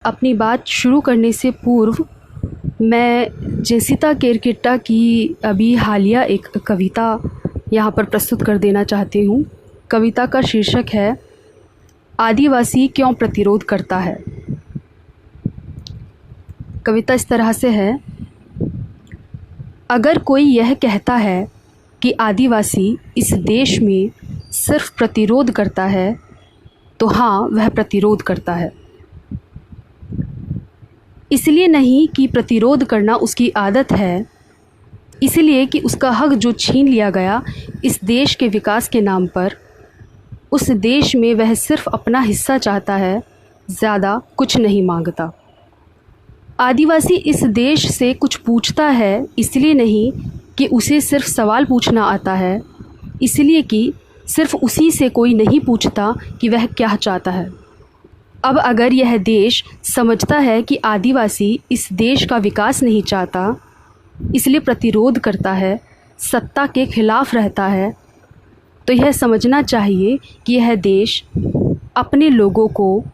अपनी बात शुरू करने से पूर्व मैं जेसिता केरकेट्टा की अभी हालिया एक कविता यहाँ पर प्रस्तुत कर देना चाहती हूँ। कविता का शीर्षक है आदिवासी क्यों प्रतिरोध करता है। कविता इस तरह से है। अगर कोई यह कहता है कि आदिवासी इस देश में सिर्फ प्रतिरोध करता है तो हाँ, वह प्रतिरोध करता है। इसलिए नहीं कि प्रतिरोध करना उसकी आदत है, इसलिए कि उसका हक जो छीन लिया गया इस देश के विकास के नाम पर, उस देश में वह सिर्फ अपना हिस्सा चाहता है, ज़्यादा कुछ नहीं मांगता। आदिवासी इस देश से कुछ पूछता है इसलिए नहीं कि उसे सिर्फ सवाल पूछना आता है, इसलिए कि सिर्फ उसी से कोई नहीं पूछता कि वह क्या चाहता है। अब अगर यह देश समझता है कि आदिवासी इस देश का विकास नहीं चाहता, इसलिए प्रतिरोध करता है, सत्ता के खिलाफ रहता है, तो यह समझना चाहिए कि यह देश अपने लोगों को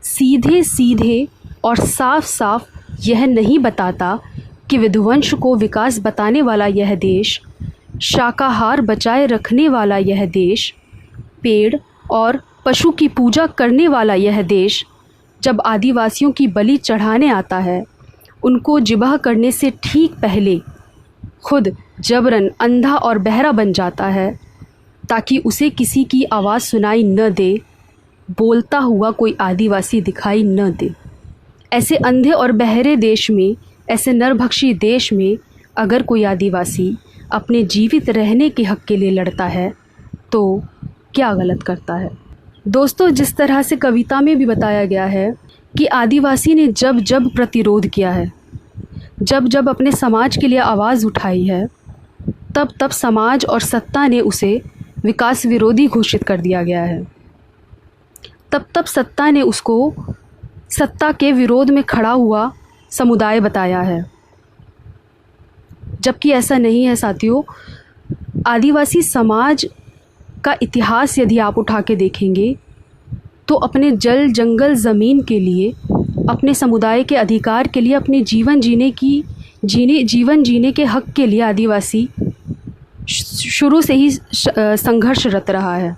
सीधे सीधे और साफ साफ यह नहीं बताता कि विध्वंस को विकास बताने वाला यह देश, शाकाहार बचाए रखने वाला यह देश, पेड़ और पशु की पूजा करने वाला यह देश जब आदिवासियों की बलि चढ़ाने आता है, उनको जिबह करने से ठीक पहले खुद जबरन अंधा और बहरा बन जाता है ताकि उसे किसी की आवाज़ सुनाई न दे, बोलता हुआ कोई आदिवासी दिखाई न दे। ऐसे अंधे और बहरे देश में, ऐसे नरभक्षी देश में अगर कोई आदिवासी अपने जीवित रहने के हक़ के लिए लड़ता है तो क्या गलत करता है। दोस्तों, जिस तरह से कविता में भी बताया गया है कि आदिवासी ने जब जब प्रतिरोध किया है, जब जब अपने समाज के लिए आवाज़ उठाई है, तब तब समाज और सत्ता ने उसे विकास विरोधी घोषित कर दिया गया है। तब तब सत्ता ने उसको सत्ता के विरोध में खड़ा हुआ समुदाय बताया है, जबकि ऐसा नहीं है साथियों। आदिवासी समाज का इतिहास यदि आप उठा के देखेंगे तो अपने जल जंगल ज़मीन के लिए, अपने समुदाय के अधिकार के लिए, अपने जीवन जीने के हक़ के लिए आदिवासी शुरू से ही संघर्षरत रहा है।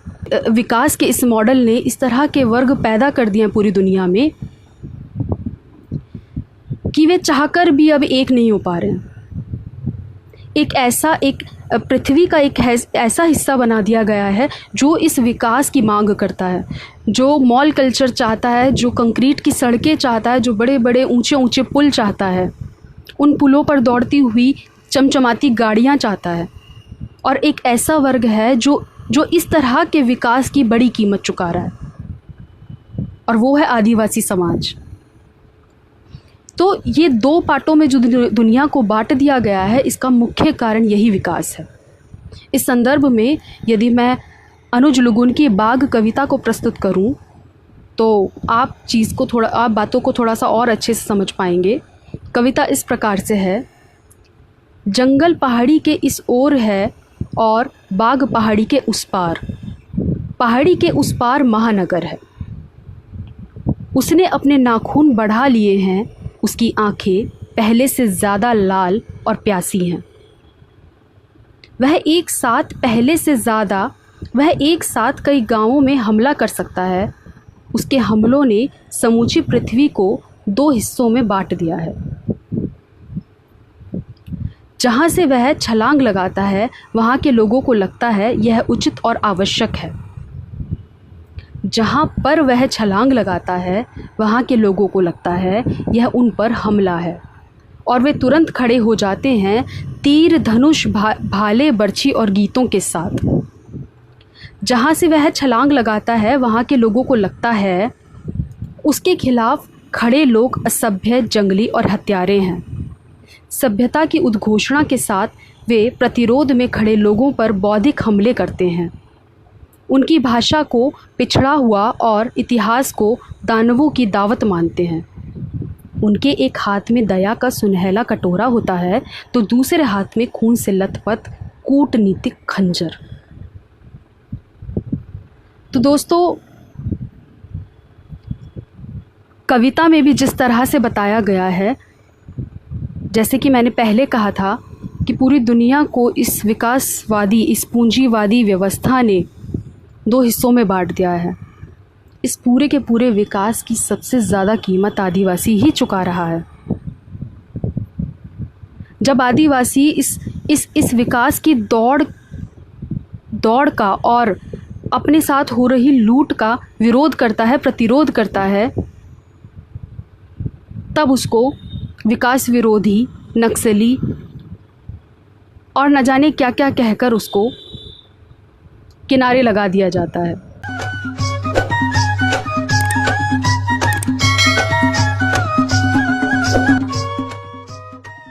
विकास के इस मॉडल ने इस तरह के वर्ग पैदा कर दिए पूरी दुनिया में कि वे चाहकर भी अब एक नहीं हो पा रहे हैं। एक पृथ्वी का एक ऐसा हिस्सा बना दिया गया है जो इस विकास की मांग करता है, जो मॉल कल्चर चाहता है, जो कंक्रीट की सड़कें चाहता है, जो बड़े बड़े ऊंचे ऊंचे पुल चाहता है, उन पुलों पर दौड़ती हुई चमचमाती गाड़ियां चाहता है। और एक ऐसा वर्ग है जो इस तरह के विकास की बड़ी कीमत चुका रहा है, और वो है आदिवासी समाज। तो ये दो पार्टों में जो दुनिया को बांट दिया गया है, इसका मुख्य कारण यही विकास है। इस संदर्भ में यदि मैं अनुज लुगुन की बाघ कविता को प्रस्तुत करूं तो आप बातों को थोड़ा सा और अच्छे से समझ पाएंगे। कविता इस प्रकार से है। जंगल पहाड़ी के इस ओर है और बाघ पहाड़ी के उस पार, पहाड़ी के उस पार महानगर है। उसने अपने नाखून बढ़ा लिए हैं, उसकी आंखें पहले से ज़्यादा लाल और प्यासी हैं। वह एक साथ कई गांवों में हमला कर सकता है। उसके हमलों ने समूची पृथ्वी को दो हिस्सों में बांट दिया है। जहाँ से वह छलांग लगाता है वहाँ के लोगों को लगता है यह उचित और आवश्यक है। जहाँ पर वह छलांग लगाता है वहाँ के लोगों को लगता है यह उन पर हमला है, और वे तुरंत खड़े हो जाते हैं तीर धनुष भाले बर्छी और गीतों के साथ। जहाँ से वह छलांग लगाता है वहाँ के लोगों को लगता है उसके खिलाफ खड़े लोग असभ्य, जंगली और हत्यारे हैं। सभ्यता की उद्घोषणा के साथ वे प्रतिरोध में खड़े लोगों पर बौद्धिक हमले करते हैं। उनकी भाषा को पिछड़ा हुआ और इतिहास को दानवों की दावत मानते हैं। उनके एक हाथ में दया का सुनहला कटोरा होता है तो दूसरे हाथ में खून से लथपथ कूटनीतिक खंजर। तो दोस्तों, कविता में भी जिस तरह से बताया गया है, जैसे कि मैंने पहले कहा था कि पूरी दुनिया को इस विकासवादी, इस पूंजीवादी व्यवस्था ने दो हिस्सों में बांट दिया है। इस पूरे के पूरे विकास की सबसे ज़्यादा कीमत आदिवासी ही चुका रहा है। जब आदिवासी इस विकास की दौड़ का और अपने साथ हो रही लूट का विरोध करता है, प्रतिरोध करता है, तब उसको विकास विरोधी, नक्सली और न जाने क्या क्या कहकर उसको किनारे लगा दिया जाता है।